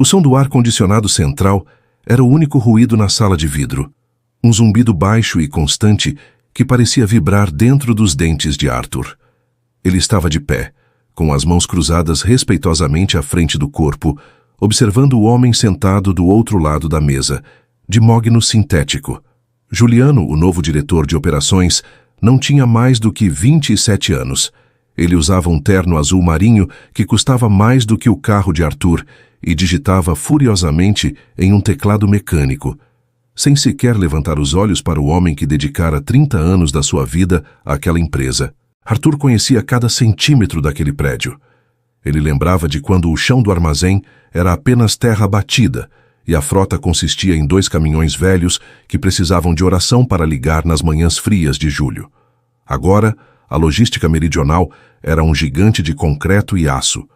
O som do ar-condicionado central era o único ruído na sala de vidro. Um zumbido baixo e constante que parecia vibrar dentro dos dentes de Arthur. Ele estava de pé, com as mãos cruzadas respeitosamente à frente do corpo, observando o homem sentado do outro lado da mesa, de mogno sintético. Juliano, o novo diretor de operações, não tinha mais do que 27 anos. Ele usava um terno azul marinho que custava mais do que o carro de Arthur e digitava furiosamente em um teclado mecânico, sem sequer levantar os olhos para o homem que dedicara 30 anos da sua vida àquela empresa. Arthur conhecia cada centímetro daquele prédio. Ele lembrava de quando o chão do armazém era apenas terra batida e a frota consistia em 2 caminhões velhos que precisavam de oração para ligar nas manhãs frias de julho. Agora, a logística meridional era um gigante de concreto e aço,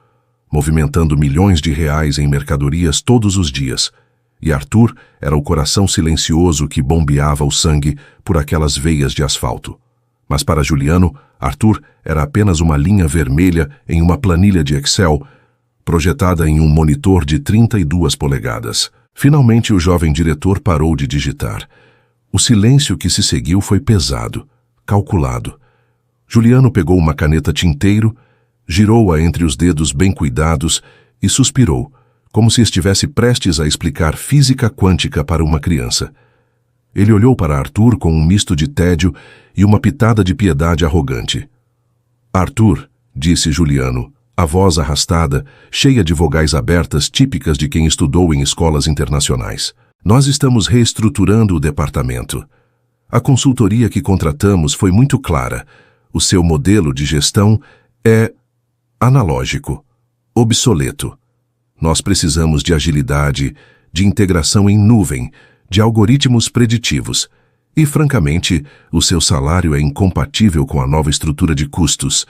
movimentando milhões de reais em mercadorias todos os dias, e Arthur era o coração silencioso que bombeava o sangue por aquelas veias de asfalto. Mas para Juliano, Arthur era apenas uma linha vermelha em uma planilha de Excel, projetada em um monitor de 32 polegadas. Finalmente o jovem diretor parou de digitar. O silêncio que se seguiu foi pesado, calculado. Juliano pegou uma caneta tinteiro, girou-a entre os dedos bem cuidados e suspirou, como se estivesse prestes a explicar física quântica para uma criança. Ele olhou para Arthur com um misto de tédio e uma pitada de piedade arrogante. Arthur, disse Juliano, a voz arrastada, cheia de vogais abertas típicas de quem estudou em escolas internacionais. Nós estamos reestruturando o departamento. A consultoria que contratamos foi muito clara. O seu modelo de gestão é analógico, obsoleto. Nós precisamos de agilidade, de integração em nuvem, de algoritmos preditivos. E, francamente, o seu salário é incompatível com a nova estrutura de custos.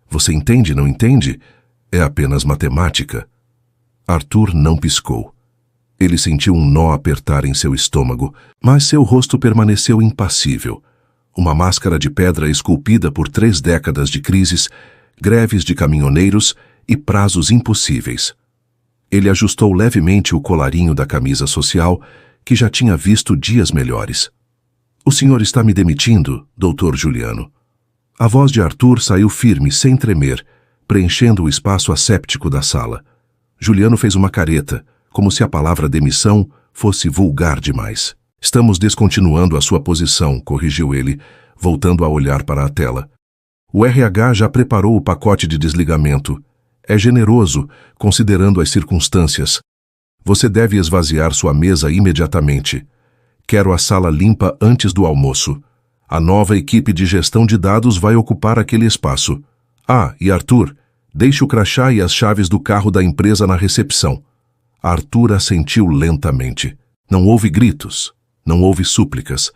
Você entende, não entende? É apenas matemática. Arthur não piscou. Ele sentiu um nó apertar em seu estômago, mas seu rosto permaneceu impassível. Uma máscara de pedra esculpida por 3 décadas de crises, greves de caminhoneiros e prazos impossíveis. Ele ajustou levemente o colarinho da camisa social, que já tinha visto dias melhores. O senhor está me demitindo, doutor Juliano. A voz de Arthur saiu firme, sem tremer, preenchendo o espaço asséptico da sala. Juliano fez uma careta, como se a palavra demissão fosse vulgar demais. Estamos descontinuando a sua posição, corrigiu ele, voltando a olhar para a tela. O RH já preparou o pacote de desligamento. É generoso, considerando as circunstâncias. Você deve esvaziar sua mesa imediatamente. Quero a sala limpa antes do almoço. A nova equipe de gestão de dados vai ocupar aquele espaço. Ah, e Arthur, deixe o crachá e as chaves do carro da empresa na recepção. Arthur assentiu lentamente. Não houve gritos, não houve súplicas.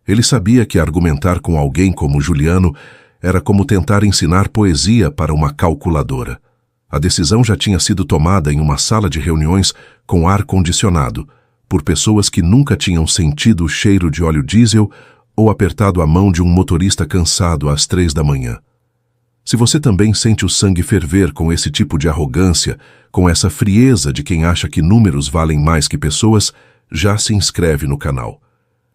Ele sabia que argumentar com alguém como Juliano era como tentar ensinar poesia para uma calculadora. A decisão já tinha sido tomada em uma sala de reuniões com ar-condicionado, por pessoas que nunca tinham sentido o cheiro de óleo diesel ou apertado a mão de um motorista cansado às 3 da manhã. Se você também sente o sangue ferver com esse tipo de arrogância, com essa frieza de quem acha que números valem mais que pessoas, já se inscreve no canal.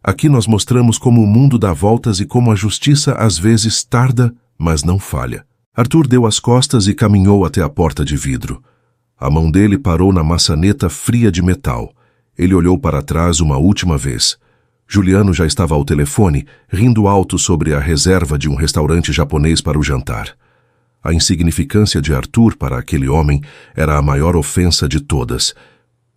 Aqui nós mostramos como o mundo dá voltas e como a justiça às vezes tarda, mas não falha. Arthur deu as costas e caminhou até a porta de vidro. A mão dele parou na maçaneta fria de metal. Ele olhou para trás uma última vez. Juliano já estava ao telefone, rindo alto sobre a reserva de um restaurante japonês para o jantar. A insignificância de Arthur para aquele homem era a maior ofensa de todas.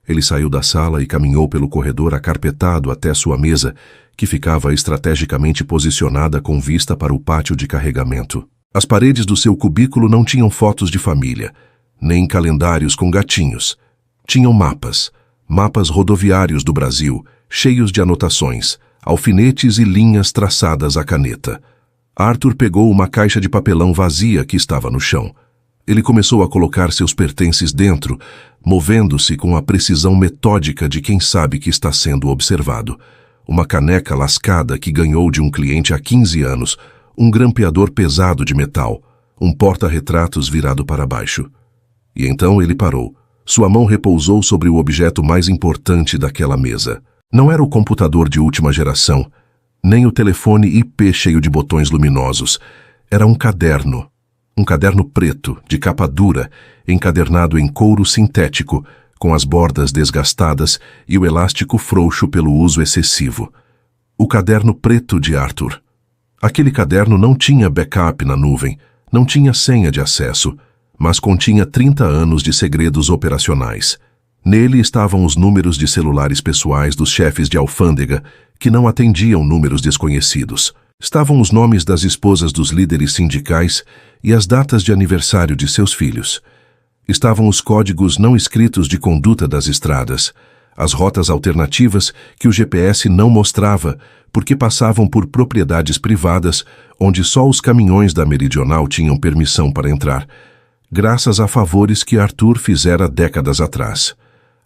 Ele saiu da sala e caminhou pelo corredor acarpetado até sua mesa, que ficava estrategicamente posicionada com vista para o pátio de carregamento. As paredes do seu cubículo não tinham fotos de família, nem calendários com gatinhos. Tinham mapas rodoviários do Brasil, cheios de anotações, alfinetes e linhas traçadas à caneta. Arthur pegou uma caixa de papelão vazia que estava no chão. Ele começou a colocar seus pertences dentro, movendo-se com a precisão metódica de quem sabe que está sendo observado. Uma caneca lascada que ganhou de um cliente há 15 anos, um grampeador pesado de metal, um porta-retratos virado para baixo. E então ele parou, Sua mão repousou sobre o objeto mais importante daquela mesa. Não era o computador de última geração, nem o telefone IP cheio de botões luminosos. Era um caderno. Um caderno preto, de capa dura, encadernado em couro sintético, com as bordas desgastadas e o elástico frouxo pelo uso excessivo. O caderno preto de Arthur. Aquele caderno não tinha backup na nuvem, não tinha senha de acesso, mas continha 30 anos de segredos operacionais. Nele estavam os números de celulares pessoais dos chefes de alfândega, que não atendiam números desconhecidos. Estavam os nomes das esposas dos líderes sindicais e as datas de aniversário de seus filhos. Estavam os códigos não escritos de conduta das estradas, as rotas alternativas que o GPS não mostrava, porque passavam por propriedades privadas, onde só os caminhões da Meridional tinham permissão para entrar, graças a favores que Arthur fizera décadas atrás.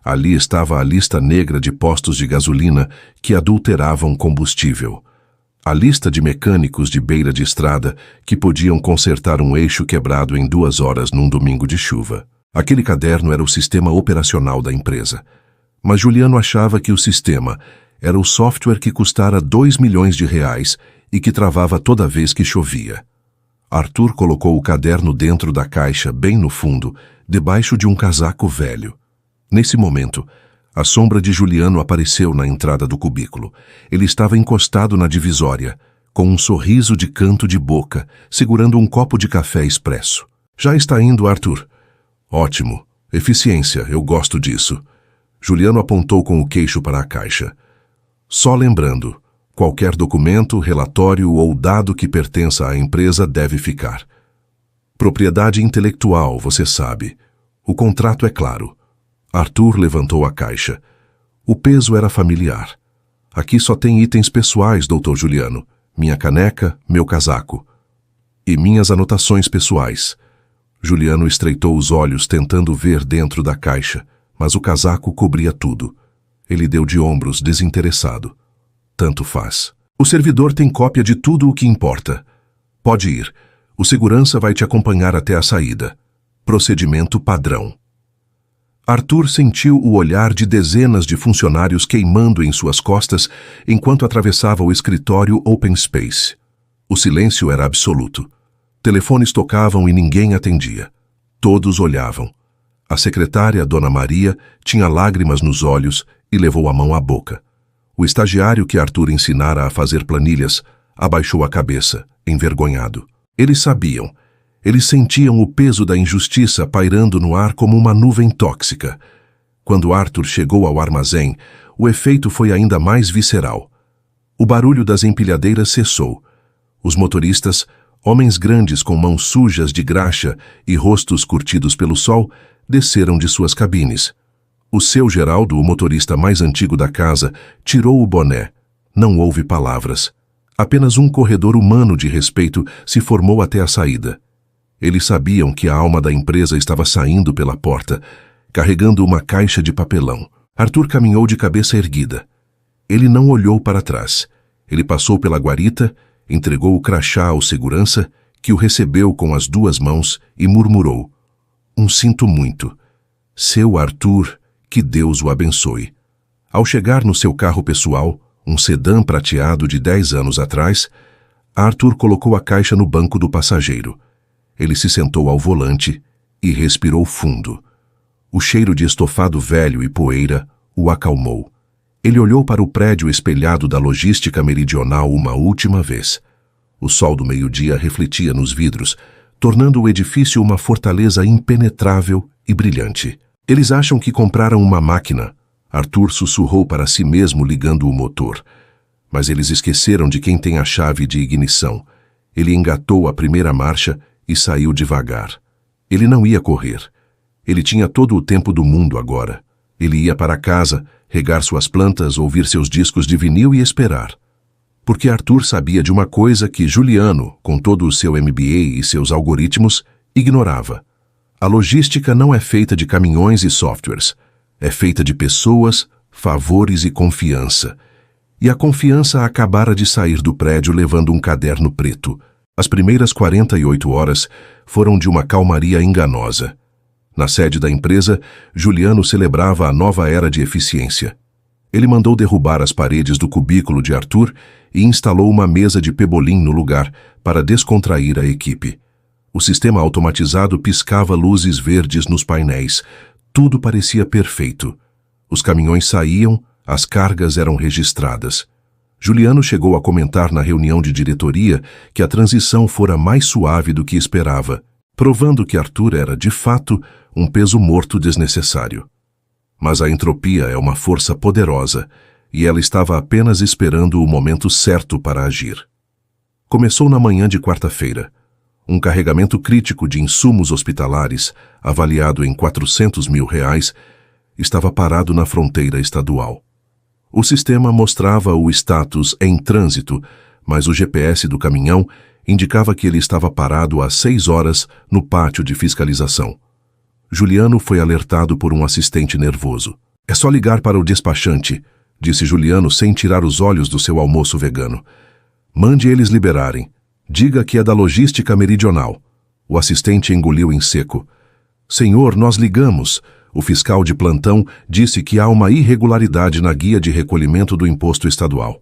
Ali estava a lista negra de postos de gasolina que adulteravam combustível. A lista de mecânicos de beira de estrada que podiam consertar um eixo quebrado em 2 horas num domingo de chuva. Aquele caderno era o sistema operacional da empresa. Mas Juliano achava que o sistema era o software que custara 2 milhões de reais e que travava toda vez que chovia. Arthur colocou o caderno dentro da caixa, bem no fundo, debaixo de um casaco velho. Nesse momento, a sombra de Juliano apareceu na entrada do cubículo. Ele estava encostado na divisória, com um sorriso de canto de boca, segurando um copo de café expresso. Já está indo, Arthur? Ótimo. Eficiência, eu gosto disso. Juliano apontou com o queixo para a caixa. Só lembrando, qualquer documento, relatório ou dado que pertença à empresa deve ficar. Propriedade intelectual, você sabe. O contrato é claro. Arthur levantou a caixa. O peso era familiar. Aqui só tem itens pessoais, Dr. Juliano. Minha caneca, meu casaco. E minhas anotações pessoais. Juliano estreitou os olhos tentando ver dentro da caixa, mas o casaco cobria tudo. Ele deu de ombros, desinteressado. Tanto faz. O servidor tem cópia de tudo o que importa. Pode ir. O segurança vai te acompanhar até a saída. Procedimento padrão. Arthur sentiu o olhar de dezenas de funcionários queimando em suas costas enquanto atravessava o escritório Open Space. O silêncio era absoluto. Telefones tocavam e ninguém atendia. Todos olhavam. A secretária, Dona Maria, tinha lágrimas nos olhos e levou a mão à boca. O estagiário que Arthur ensinara a fazer planilhas abaixou a cabeça, envergonhado. Eles sabiam. Eles sentiam o peso da injustiça pairando no ar como uma nuvem tóxica. Quando Arthur chegou ao armazém, o efeito foi ainda mais visceral. O barulho das empilhadeiras cessou. Os motoristas, homens grandes com mãos sujas de graxa e rostos curtidos pelo sol, desceram de suas cabines. O seu Geraldo, o motorista mais antigo da casa, tirou o boné. Não houve palavras. Apenas um corredor humano de respeito se formou até a saída. Eles sabiam que a alma da empresa estava saindo pela porta, carregando uma caixa de papelão. Arthur caminhou de cabeça erguida. Ele não olhou para trás. Ele passou pela guarita, entregou o crachá ao segurança, que o recebeu com as 2 mãos e murmurou: sinto muito. Seu Arthur, que Deus o abençoe. Ao chegar no seu carro pessoal, um sedã prateado de 10 anos atrás, Arthur colocou a caixa no banco do passageiro. Ele se sentou ao volante e respirou fundo. O cheiro de estofado velho e poeira o acalmou. Ele olhou para o prédio espelhado da logística meridional uma última vez. O sol do meio-dia refletia nos vidros, tornando o edifício uma fortaleza impenetrável e brilhante. Eles acham que compraram uma máquina. Arthur sussurrou para si mesmo ligando o motor. Mas eles esqueceram de quem tem a chave de ignição. Ele engatou a primeira marcha e saiu devagar. Ele não ia correr. Ele tinha todo o tempo do mundo agora. Ele ia para casa, regar suas plantas, ouvir seus discos de vinil e esperar. Porque Arthur sabia de uma coisa que Juliano, com todo o seu MBA e seus algoritmos, ignorava. A logística não é feita de caminhões e softwares. É feita de pessoas, favores e confiança. E a confiança acabara de sair do prédio levando um caderno preto. As primeiras 48 horas foram de uma calmaria enganosa. Na sede da empresa, Juliano celebrava a nova era de eficiência. Ele mandou derrubar as paredes do cubículo de Arthur e instalou uma mesa de pebolim no lugar para descontrair a equipe. O sistema automatizado piscava luzes verdes nos painéis. Tudo parecia perfeito. Os caminhões saíam, as cargas eram registradas. Juliano chegou a comentar na reunião de diretoria que a transição fora mais suave do que esperava, provando que Arthur era, de fato, um peso morto desnecessário. Mas a entropia é uma força poderosa, e ela estava apenas esperando o momento certo para agir. Começou na manhã de quarta-feira. Um carregamento crítico de insumos hospitalares, avaliado em R$400 mil, estava parado na fronteira estadual. O sistema mostrava o status em trânsito, mas o GPS do caminhão indicava que ele estava parado há 6 horas no pátio de fiscalização. Juliano foi alertado por um assistente nervoso. "É só ligar para o despachante", disse Juliano sem tirar os olhos do seu almoço vegano. "Mande eles liberarem. Diga que é da logística meridional." O assistente engoliu em seco. "Senhor, nós ligamos." O fiscal de plantão disse que há uma irregularidade na guia de recolhimento do imposto estadual.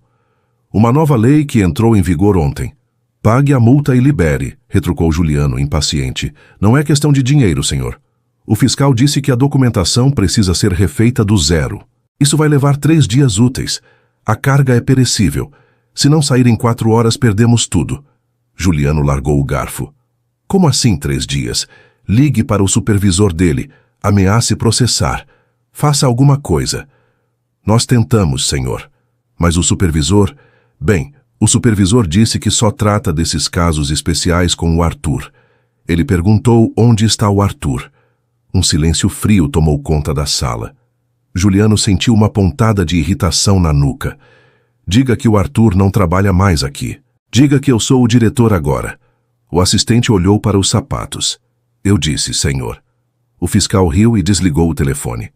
"Uma nova lei que entrou em vigor ontem." "Pague a multa e libere", retrucou Juliano, impaciente. "Não é questão de dinheiro, senhor. O fiscal disse que a documentação precisa ser refeita do zero. Isso vai levar 3 dias úteis. A carga é perecível. Se não sair em 4 horas, perdemos tudo." Juliano largou o garfo. "Como assim 3 dias? Ligue para o supervisor dele. Ameace processar. Faça alguma coisa." "Nós tentamos, senhor. Mas o supervisor... Bem, o supervisor disse que só trata desses casos especiais com o Arthur. Ele perguntou onde está o Arthur." Um silêncio frio tomou conta da sala. Juliano sentiu uma pontada de irritação na nuca. "Diga que o Arthur não trabalha mais aqui. Diga que eu sou o diretor agora." O assistente olhou para os sapatos. "Eu disse, senhor." O fiscal riu e desligou o telefone.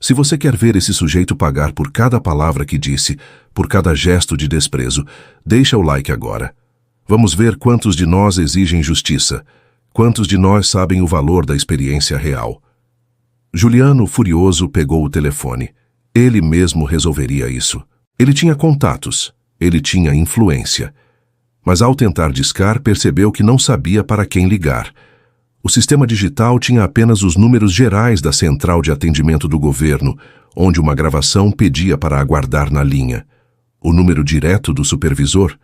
"Se você quer ver esse sujeito pagar por cada palavra que disse, por cada gesto de desprezo, deixa o like agora. Vamos ver quantos de nós exigem justiça. Quantos de nós sabem o valor da experiência real." Juliano, furioso, pegou o telefone. Ele mesmo resolveria isso. Ele tinha contatos. Ele tinha influência. Mas ao tentar discar, percebeu que não sabia para quem ligar. O sistema digital tinha apenas os números gerais da central de atendimento do governo, onde uma gravação pedia para aguardar na linha. O número direto do supervisor,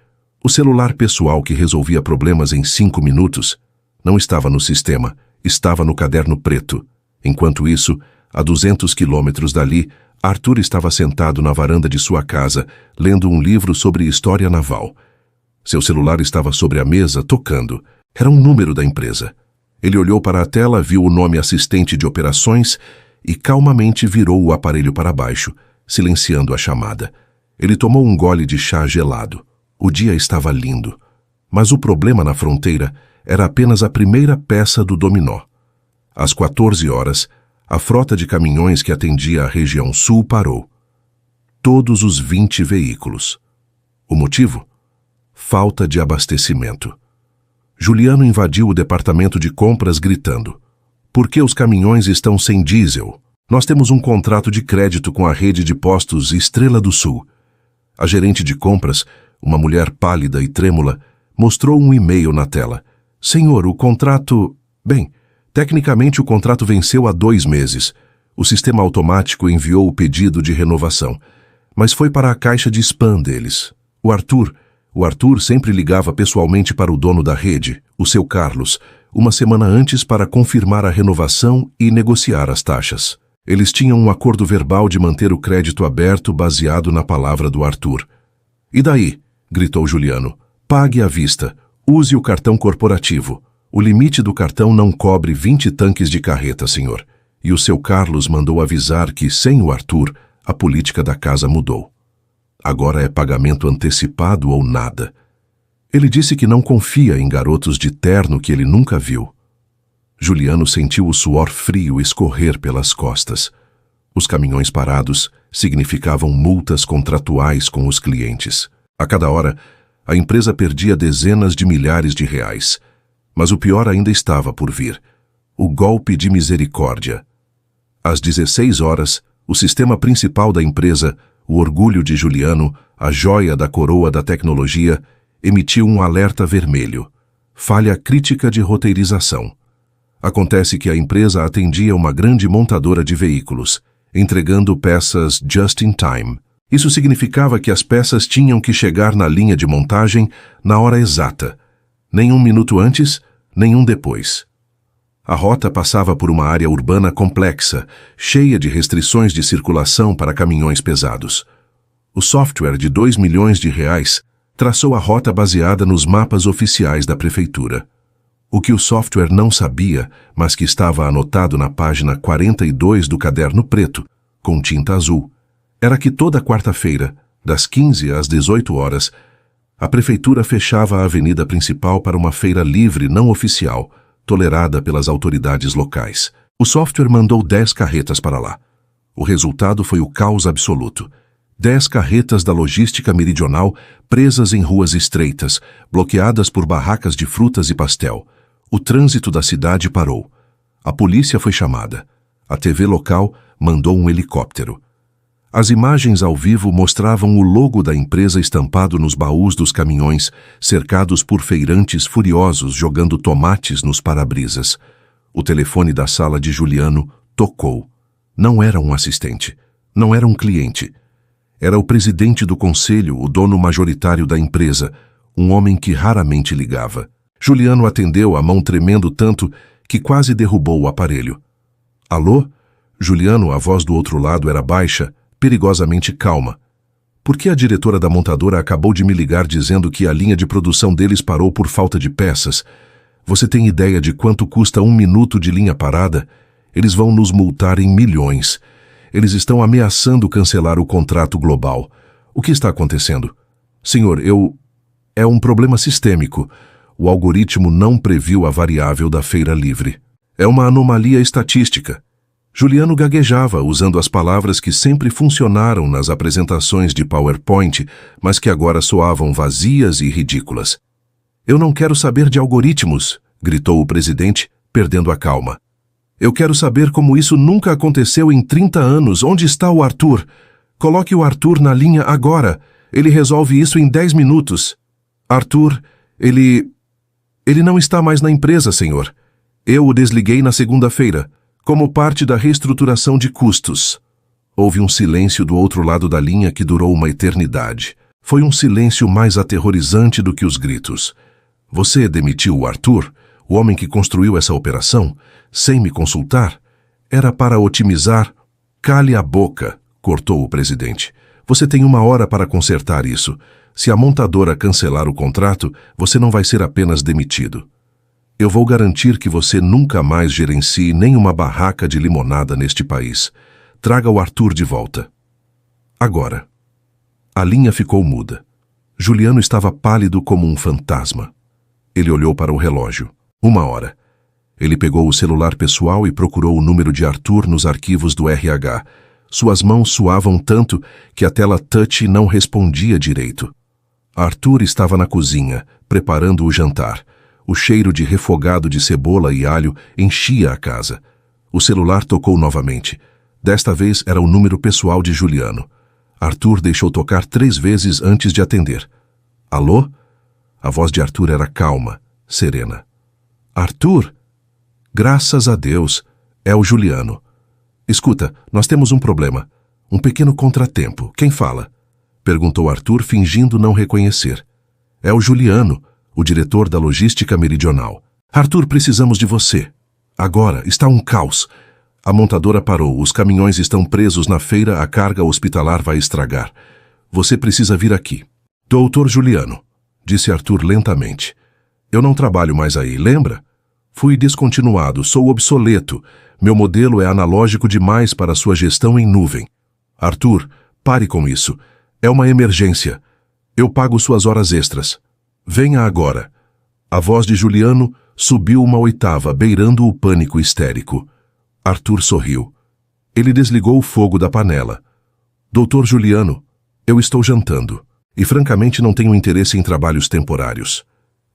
o celular pessoal que resolvia problemas em 5 minutos, não estava no sistema, estava no caderno preto. Enquanto isso, a 200 quilômetros dali, Arthur estava sentado na varanda de sua casa, lendo um livro sobre história naval. Seu celular estava sobre a mesa, tocando. Era um número da empresa. Ele olhou para a tela, viu o nome assistente de operações e calmamente virou o aparelho para baixo, silenciando a chamada. Ele tomou um gole de chá gelado. O dia estava lindo. Mas o problema na fronteira era apenas a primeira peça do dominó. Às 14 horas, a frota de caminhões que atendia a região sul parou. Todos os 20 veículos. O motivo? Falta de abastecimento. Juliano invadiu o departamento de compras gritando: "Por que os caminhões estão sem diesel? Nós temos um contrato de crédito com a rede de postos Estrela do Sul." A gerente de compras, uma mulher pálida e trêmula, mostrou um e-mail na tela. "Senhor, o contrato... Bem, tecnicamente o contrato venceu há 2 meses. O sistema automático enviou o pedido de renovação, mas foi para a caixa de spam deles. O Arthur sempre ligava pessoalmente para o dono da rede, o seu Carlos, uma semana antes para confirmar a renovação e negociar as taxas. Eles tinham um acordo verbal de manter o crédito aberto baseado na palavra do Arthur." "E daí?" gritou Juliano. "Pague à vista. Use o cartão corporativo. O limite do cartão não cobre 20 tanques de carreta, senhor." E o seu Carlos mandou avisar que, sem o Arthur, a política da casa mudou. Agora é pagamento antecipado ou nada. Ele disse que não confia em garotos de terno que ele nunca viu. Juliano sentiu o suor frio escorrer pelas costas. Os caminhões parados significavam multas contratuais com os clientes. A cada hora, a empresa perdia dezenas de milhares de reais. Mas o pior ainda estava por vir. O golpe de misericórdia. Às 16 horas, o sistema principal da empresa, o orgulho de Juliano, a joia da coroa da tecnologia, emitiu um alerta vermelho. Falha crítica de roteirização. Acontece que a empresa atendia uma grande montadora de veículos, entregando peças just in time. Isso significava que as peças tinham que chegar na linha de montagem na hora exata, nem um minuto antes, nem um depois. A rota passava por uma área urbana complexa, cheia de restrições de circulação para caminhões pesados. O software de R$ 2 milhões traçou a rota baseada nos mapas oficiais da prefeitura. O que o software não sabia, mas que estava anotado na página 42 do caderno preto, com tinta azul, era que toda quarta-feira, das 15 às 18 horas, a prefeitura fechava a avenida principal para uma feira livre não oficial, tolerada pelas autoridades locais. O software mandou 10 carretas para lá. O resultado foi o caos absoluto. 10 carretas da logística meridional presas em ruas estreitas, bloqueadas por barracas de frutas e pastel. O trânsito da cidade parou. A polícia foi chamada. A TV local mandou um helicóptero. As imagens ao vivo mostravam o logo da empresa estampado nos baús dos caminhões, cercados por feirantes furiosos jogando tomates nos para-brisas. O telefone da sala de Juliano tocou. Não era um assistente. Não era um cliente. Era o presidente do conselho, o dono majoritário da empresa, um homem que raramente ligava. Juliano atendeu, a mão tremendo tanto que quase derrubou o aparelho. Alô? Juliano, a voz do outro lado era baixa, perigosamente calma. Por que a diretora da montadora acabou de me ligar dizendo que a linha de produção deles parou por falta de peças? Você tem ideia de quanto custa 1 minuto de linha parada? Eles vão nos multar em milhões. Eles estão ameaçando cancelar o contrato global. O que está acontecendo? Senhor, é um problema sistêmico. O algoritmo não previu a variável da feira livre. É uma anomalia estatística. Juliano gaguejava, usando as palavras que sempre funcionaram nas apresentações de PowerPoint, mas que agora soavam vazias e ridículas. Eu não quero saber de algoritmos, gritou o presidente, perdendo a calma. Eu quero saber como isso nunca aconteceu em 30 anos. Onde está o Arthur? Coloque o Arthur na linha agora. Ele resolve isso em 10 minutos. Arthur, ele não está mais na empresa, senhor. Eu o desliguei na segunda-feira, como parte da reestruturação de custos. Houve um silêncio do outro lado da linha que durou uma eternidade. Foi um silêncio mais aterrorizante do que os gritos. Você demitiu o Arthur, o homem que construiu essa operação, sem me consultar? Era para otimizar? Cale a boca, cortou o presidente. Você tem 1 hora para consertar isso. Se a montadora cancelar o contrato, você não vai ser apenas demitido. Eu vou garantir que você nunca mais gerencie nenhuma barraca de limonada neste país. Traga o Arthur de volta. Agora. A linha ficou muda. Juliano estava pálido como um fantasma. Ele olhou para o relógio. 1 hora. Ele pegou o celular pessoal e procurou o número de Arthur nos arquivos do RH. Suas mãos suavam tanto que a tela touch não respondia direito. Arthur estava na cozinha, preparando o jantar. O cheiro de refogado de cebola e alho enchia a casa. O celular tocou novamente. Desta vez era o número pessoal de Juliano. Arthur deixou tocar 3 vezes antes de atender. Alô? A voz de Arthur era calma, serena. Arthur? Graças a Deus, é o Juliano. Escuta, nós temos um problema. Um pequeno contratempo. Quem fala? Perguntou Arthur, fingindo não reconhecer. É o Juliano, o diretor da logística meridional. Arthur, precisamos de você. Agora, está um caos. A montadora parou, os caminhões estão presos na feira, a carga hospitalar vai estragar. Você precisa vir aqui. Doutor Juliano, disse Arthur lentamente. Eu não trabalho mais aí, lembra? Fui descontinuado, sou obsoleto. Meu modelo é analógico demais para sua gestão em nuvem. Arthur, pare com isso. É uma emergência. Eu pago suas horas extras. Venha agora. A voz de Juliano subiu uma oitava, beirando o pânico histérico. Arthur sorriu. Ele desligou o fogo da panela. Doutor Juliano, eu estou jantando e francamente não tenho interesse em trabalhos temporários.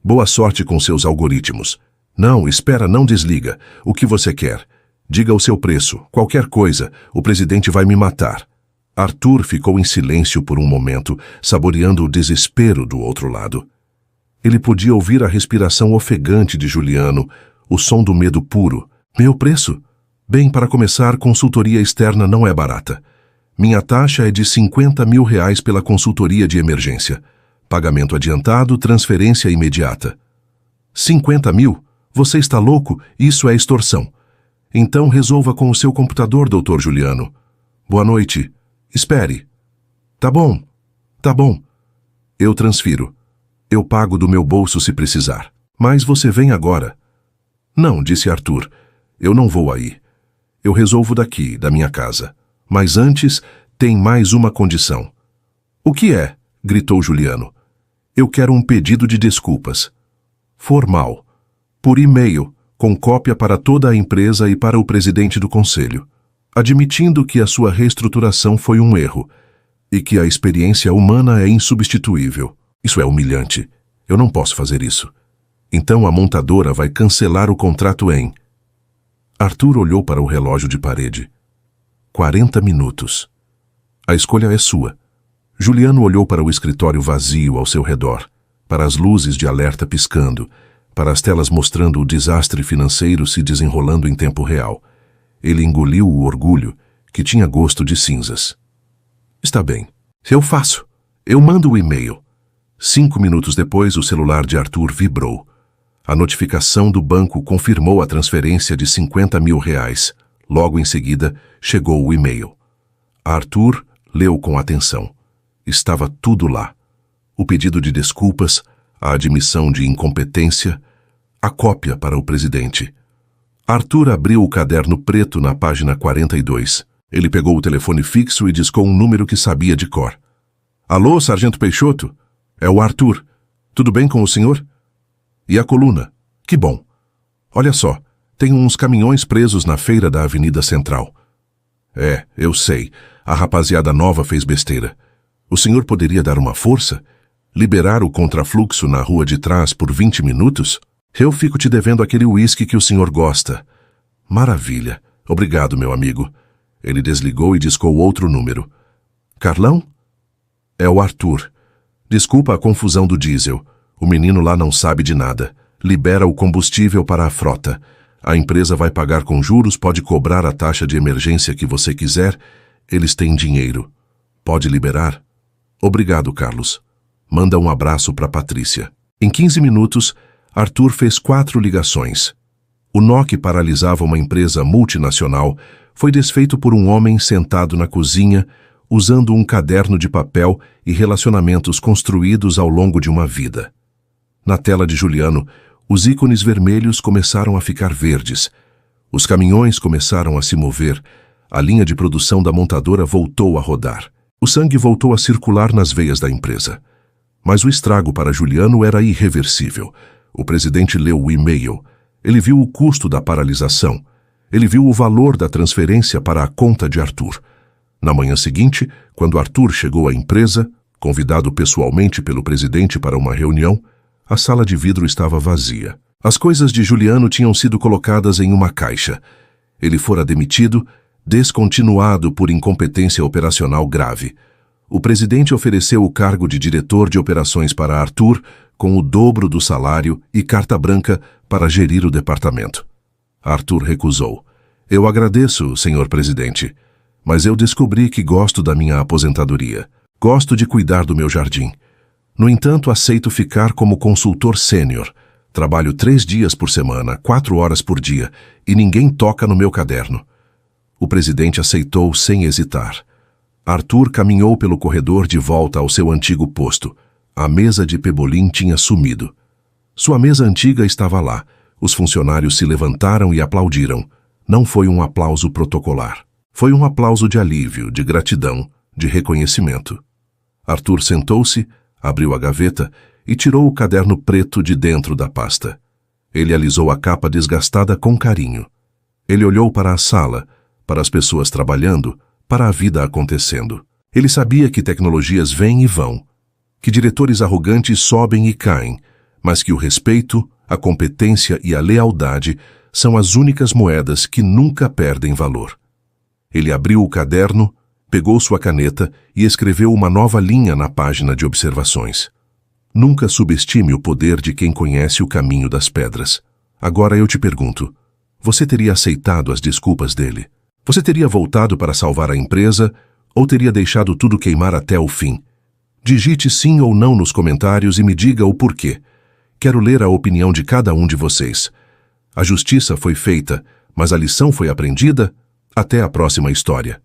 Boa sorte com seus algoritmos. Não, espera, não desliga. O que você quer? Diga o seu preço, qualquer coisa. O presidente vai me matar. Arthur ficou em silêncio por um momento, saboreando o desespero do outro lado. Ele podia ouvir a respiração ofegante de Juliano, o som do medo puro. Meu preço? Bem, para começar, consultoria externa não é barata. Minha taxa é de R$50 mil pela consultoria de emergência. Pagamento adiantado, transferência imediata. 50 mil? Você está louco? Isso é extorsão. Então resolva com o seu computador, Dr. Juliano. Boa noite. Espere. Tá bom. Tá bom. Eu transfiro. Eu pago do meu bolso se precisar. Mas você vem agora. Não, disse Arthur. Eu não vou aí. Eu resolvo daqui, da minha casa. Mas antes, tem mais uma condição. O que é? Gritou Juliano. Eu quero um pedido de desculpas. Formal. Por e-mail, com cópia para toda a empresa e para o presidente do conselho. Admitindo que a sua reestruturação foi um erro e que a experiência humana é insubstituível. Isso é humilhante. Eu não posso fazer isso. Então a montadora vai cancelar o contrato em... Arthur olhou para o relógio de parede. 40 minutos. A escolha é sua. Juliano olhou para o escritório vazio ao seu redor, para as luzes de alerta piscando, para as telas mostrando o desastre financeiro se desenrolando em tempo real. Ele engoliu o orgulho, que tinha gosto de cinzas. Está bem. Eu faço. Eu mando o e-mail. 5 minutos depois, o celular de Arthur vibrou. A notificação do banco confirmou a transferência de R$50 mil. Logo em seguida, chegou o e-mail. Arthur leu com atenção. Estava tudo lá. O pedido de desculpas, a admissão de incompetência, a cópia para o presidente. Arthur abriu o caderno preto na página 42. Ele pegou o telefone fixo e discou um número que sabia de cor. Alô, Sargento Peixoto? É o Arthur. Tudo bem com o senhor? E a coluna? Que bom. Olha só, tem uns caminhões presos na feira da Avenida Central. É, eu sei. A rapaziada nova fez besteira. O senhor poderia dar uma força? Liberar o contrafluxo na rua de trás por 20 minutos? Eu fico te devendo aquele uísque que o senhor gosta. Maravilha. Obrigado, meu amigo. Ele desligou e discou outro número. Carlão? É o Arthur. Desculpa a confusão do diesel. O menino lá não sabe de nada. Libera o combustível para a frota. A empresa vai pagar com juros, pode cobrar a taxa de emergência que você quiser. Eles têm dinheiro. Pode liberar? Obrigado, Carlos. Manda um abraço para Patrícia. Em 15 minutos, Arthur fez 4 ligações. O nó que paralisava uma empresa multinacional foi desfeito por um homem sentado na cozinha, usando um caderno de papel e relacionamentos construídos ao longo de uma vida. Na tela de Juliano, os ícones vermelhos começaram a ficar verdes. Os caminhões começaram a se mover. A linha de produção da montadora voltou a rodar. O sangue voltou a circular nas veias da empresa. Mas o estrago para Juliano era irreversível. O presidente leu o e-mail. Ele viu o custo da paralisação. Ele viu o valor da transferência para a conta de Arthur. Na manhã seguinte, quando Arthur chegou à empresa, convidado pessoalmente pelo presidente para uma reunião, a sala de vidro estava vazia. As coisas de Juliano tinham sido colocadas em uma caixa. Ele fora demitido, descontinuado por incompetência operacional grave. O presidente ofereceu o cargo de diretor de operações para Arthur, com o dobro do salário e carta branca para gerir o departamento. Arthur recusou. Eu agradeço, senhor presidente, mas eu descobri que gosto da minha aposentadoria. Gosto de cuidar do meu jardim. No entanto, aceito ficar como consultor sênior. Trabalho 3 dias por semana, 4 horas por dia, e ninguém toca no meu caderno. O presidente aceitou sem hesitar. Arthur caminhou pelo corredor de volta ao seu antigo posto. A mesa de Pebolim tinha sumido. Sua mesa antiga estava lá. Os funcionários se levantaram e aplaudiram. Não foi um aplauso protocolar. Foi um aplauso de alívio, de gratidão, de reconhecimento. Arthur sentou-se, abriu a gaveta e tirou o caderno preto de dentro da pasta. Ele alisou a capa desgastada com carinho. Ele olhou para a sala, para as pessoas trabalhando, para a vida acontecendo. Ele sabia que tecnologias vêm e vão, que diretores arrogantes sobem e caem, mas que o respeito, a competência e a lealdade são as únicas moedas que nunca perdem valor. Ele abriu o caderno, pegou sua caneta e escreveu uma nova linha na página de observações. Nunca subestime o poder de quem conhece o caminho das pedras. Agora eu te pergunto, você teria aceitado as desculpas dele? Você teria voltado para salvar a empresa ou teria deixado tudo queimar até o fim? Digite sim ou não nos comentários e me diga o porquê. Quero ler a opinião de cada um de vocês. A justiça foi feita, mas a lição foi aprendida? Até a próxima história.